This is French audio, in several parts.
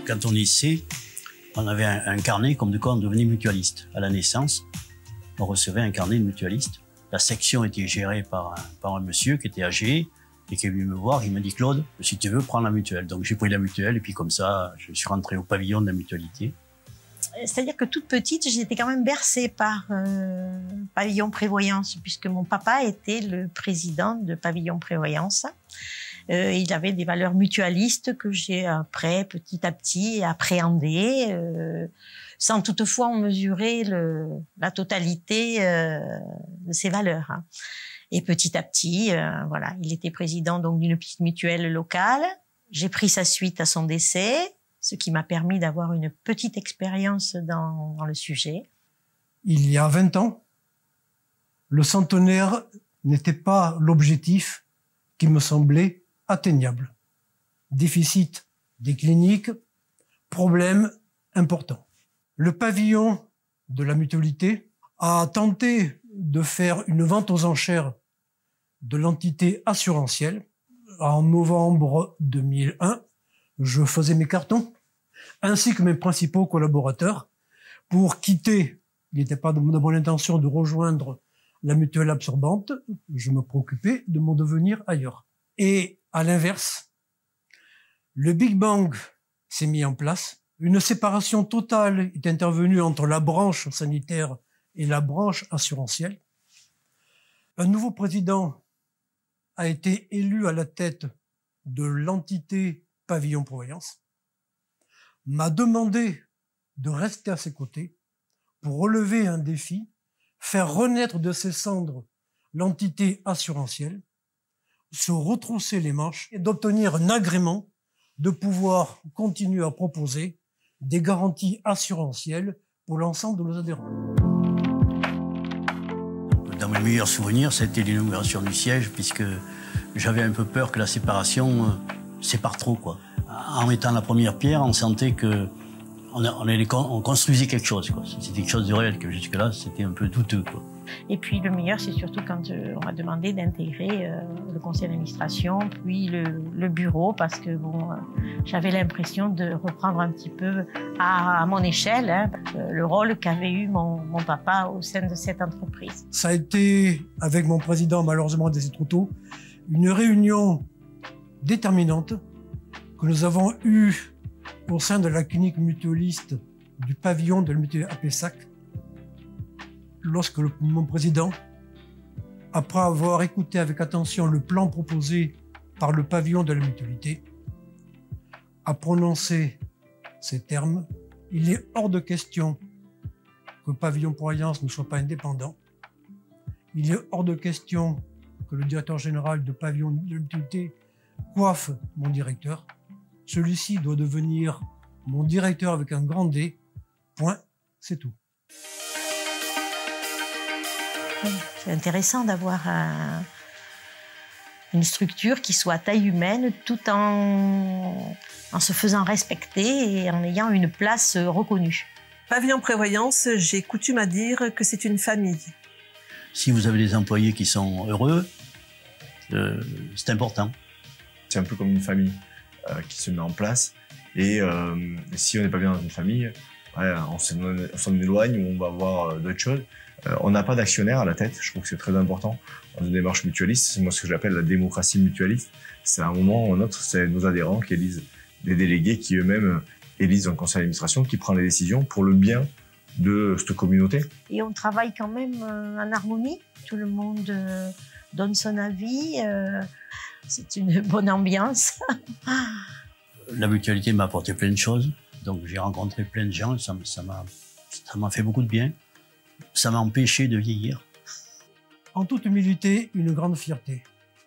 Quand on naissait, on avait un carnet comme de quoi on devenait mutualiste. À la naissance, on recevait un carnet de mutualiste. La section était gérée par un monsieur qui était âgé et qui est venu me voir. Il m'a dit « Claude, si tu veux, prends la mutuelle ». Donc j'ai pris la mutuelle et puis comme ça, je suis rentré au pavillon de la mutualité. C'est-à-dire que toute petite, j'étais quand même bercée par Pavillon Prévoyance, puisque mon papa était le président de Pavillon Prévoyance. Il avait des valeurs mutualistes que j'ai après, petit à petit, appréhendées, sans toutefois en mesurer la totalité de ces valeurs. Et petit à petit, voilà, il était président donc d'une petite mutuelle locale. J'ai pris sa suite à son décès, ce qui m'a permis d'avoir une petite expérience dans le sujet. Il y a 20 ans, le centenaire n'était pas l'objectif qui me semblait atteignable. Déficit des cliniques, problème important. Le pavillon de la mutualité a tenté de faire une vente aux enchères de l'entité assurantielle. En novembre 2001, je faisais mes cartons, ainsi que mes principaux collaborateurs, pour quitter. Il n'était pas de mon intention de rejoindre la mutuelle absorbante. Je me préoccupais de mon devenir ailleurs. Et à l'inverse, le Big Bang s'est mis en place. Une séparation totale est intervenue entre la branche sanitaire et la branche assurantielle. Un nouveau président a été élu à la tête de l'entité Pavillon Prévoyance, m'a demandé de rester à ses côtés pour relever un défi, faire renaître de ses cendres l'entité assurantielle, se retrousser les manches et d'obtenir un agrément de pouvoir continuer à proposer des garanties assurantielles pour l'ensemble de nos adhérents. Dans mes meilleurs souvenirs, c'était l'inauguration du siège, puisque j'avais un peu peur que la séparation sépare trop, quoi. En mettant la première pierre, on sentait que on construisait quelque chose, quoi. C'était quelque chose de réel, que jusque-là, c'était un peu douteux, quoi. Et puis le meilleur, c'est surtout quand on m'a demandé d'intégrer le conseil d'administration, puis le bureau, parce que bon, j'avais l'impression de reprendre un petit peu à mon échelle le rôle qu'avait eu mon papa au sein de cette entreprise. Ça a été, avec mon président, malheureusement décédé trop tôt, une réunion déterminante que nous avons eue au sein de la clinique mutualiste du pavillon de la mutualité à Pessac, lorsque mon président, après avoir écouté avec attention le plan proposé par le pavillon de la mutualité, a prononcé ces termes. Il est hors de question que Pavillon Prévoyance ne soit pas indépendant. Il est hors de question que le directeur général de Pavillon de la mutualité coiffe mon directeur. Celui-ci doit devenir mon directeur avec un grand D. Point, c'est tout. C'est intéressant d'avoir une structure qui soit à taille humaine tout en se faisant respecter et en ayant une place reconnue. Pavillon Prévoyance, j'ai coutume à dire que c'est une famille. Si vous avez des employés qui sont heureux, c'est important. C'est un peu comme une famille qui se met en place. Et si on n'est pas bien dans une famille, ouais, on s'en éloigne ou on va voir d'autres choses. On n'a pas d'actionnaire à la tête, je trouve que c'est très important dans une démarche mutualiste. C'est moi ce que j'appelle la démocratie mutualiste. C'est à un moment ou un autre, c'est nos adhérents qui élisent des délégués qui eux-mêmes élisent un conseil d'administration qui prend les décisions pour le bien de cette communauté. Et on travaille quand même en harmonie. Tout le monde donne son avis. C'est une bonne ambiance. La mutualité m'a apporté plein de choses. Donc j'ai rencontré plein de gens. Ça m'a fait beaucoup de bien. Ça m'a empêché de vieillir. En toute humilité, une grande fierté.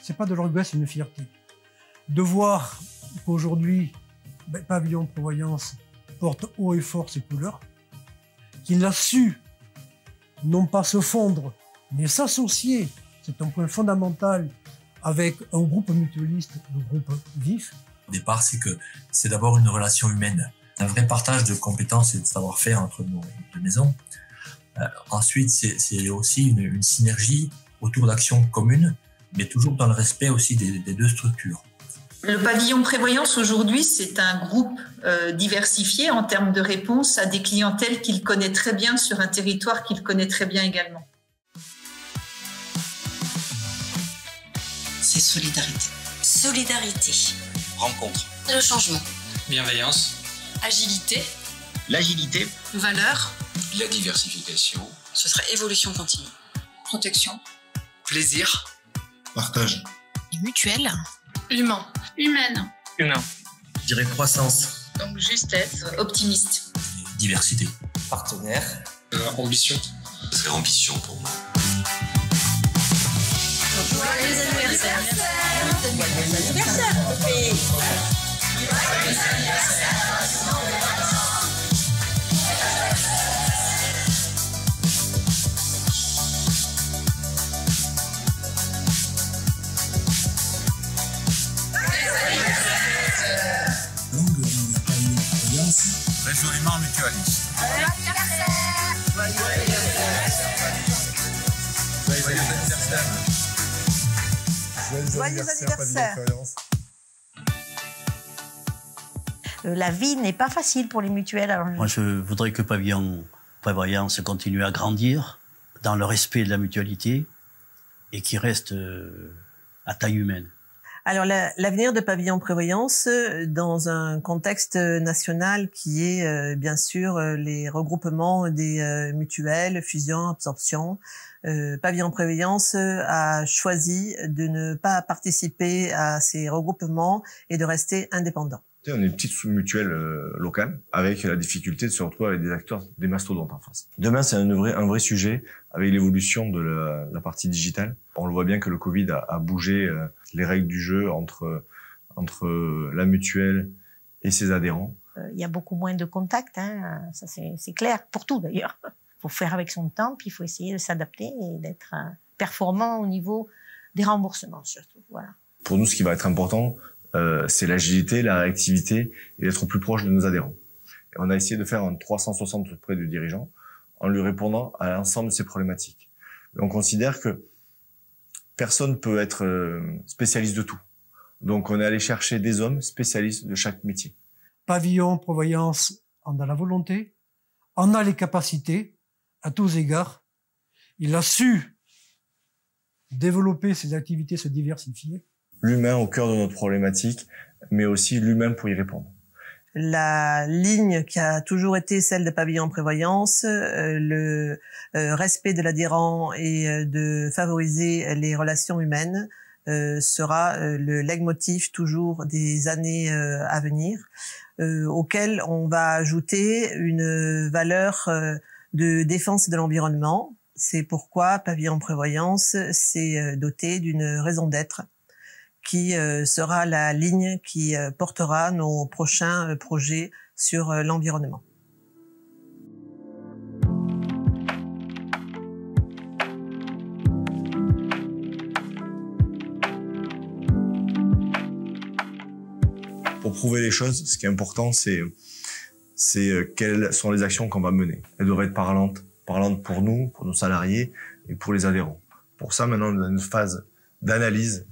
C'est pas de l'orgueil, c'est une fierté. De voir qu'aujourd'hui, Pavillon Prévoyance porte haut et fort ses couleurs, qu'il a su non pas se fondre, mais s'associer, c'est un point fondamental, avec un groupe mutualiste, le groupe VIF. Au départ, c'est d'abord une relation humaine, un vrai partage de compétences et de savoir-faire entre nos deux maisons. Ensuite, c'est aussi une synergie autour d'actions communes, mais toujours dans le respect aussi des deux structures. Le pavillon prévoyance aujourd'hui, c'est un groupe diversifié en termes de réponse à des clientèles qu'il connaît très bien sur un territoire qu'il connaît très bien également. C'est solidarité. Solidarité. Rencontre. Le changement. Bienveillance. Agilité. L'agilité. Valeur. La diversification. Ce serait évolution continue. Protection. Plaisir. Partage. Mutuelle. Humain. Humaine. Humain. Je dirais croissance. Donc justesse, optimiste. Diversité. Partenaire. Ambition. Ce serait ambition pour moi. Joyeux anniversaire. Joyeux anniversaire. Résolument mutualiste. Joyeux anniversaire. La vie n'est pas facile pour les mutuelles. Alors, Moi, je voudrais que Pavillon Prévoyance continue à grandir dans le respect de la mutualité et qu'il reste à taille humaine. Alors l'avenir de Pavillon Prévoyance dans un contexte national qui est bien sûr les regroupements des mutuelles, fusions, absorptions. Pavillon Prévoyance a choisi de ne pas participer à ces regroupements et de rester indépendant. On est une petite mutuelle locale avec la difficulté de se retrouver avec des acteurs, des mastodontes en face. Demain, c'est un vrai sujet avec l'évolution de la partie digitale. On le voit bien que le Covid a bougé les règles du jeu entre la mutuelle et ses adhérents. il y a beaucoup moins de contacts, hein, ça c'est clair, pour tout d'ailleurs. Il faut faire avec son temps, puis il faut essayer de s'adapter et d'être performant au niveau des remboursements surtout. Voilà. Pour nous, ce qui va être important, c'est l'agilité, la réactivité et d'être au plus proche de nos adhérents. Et on a essayé de faire un 360 auprès du dirigeant en lui répondant à l'ensemble de ses problématiques. Et on considère que personne peut être spécialiste de tout. Donc on est allé chercher des hommes spécialistes de chaque métier. Pavillon Prévoyance en a la volonté, en a les capacités à tous égards. Il a su développer ses activités, se diversifier. L'humain au cœur de notre problématique, mais aussi l'humain pour y répondre. La ligne qui a toujours été celle de Pavillon Prévoyance, le respect de l'adhérent et de favoriser les relations humaines sera le leitmotiv toujours des années à venir, auquel on va ajouter une valeur de défense de l'environnement. C'est pourquoi Pavillon Prévoyance s'est doté d'une raison d'être qui sera la ligne qui portera nos prochains projets sur l'environnement. Pour prouver les choses, ce qui est important, c'est quelles sont les actions qu'on va mener. Elles doivent être parlantes pour nous, pour nos salariés et pour les adhérents. Pour ça, maintenant, on a une phase d'analyse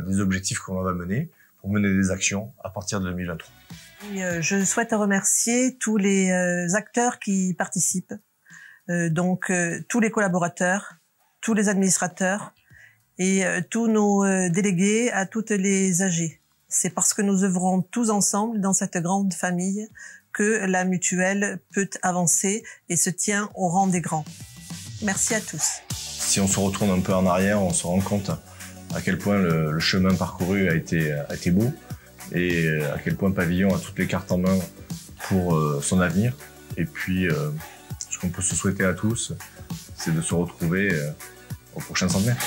des objectifs qu'on va mener pour mener des actions à partir de 2023. Et, je souhaite remercier tous les acteurs qui participent, donc tous les collaborateurs, tous les administrateurs et tous nos délégués à toutes les AG. C'est parce que nous œuvrons tous ensemble dans cette grande famille que la mutuelle peut avancer et se tient au rang des grands. Merci à tous. Si on se retourne un peu en arrière, on se rend compte à quel point le chemin parcouru a été beau et à quel point Pavillon a toutes les cartes en main pour son avenir. Et puis, ce qu'on peut se souhaiter à tous, c'est de se retrouver au prochain centenaire.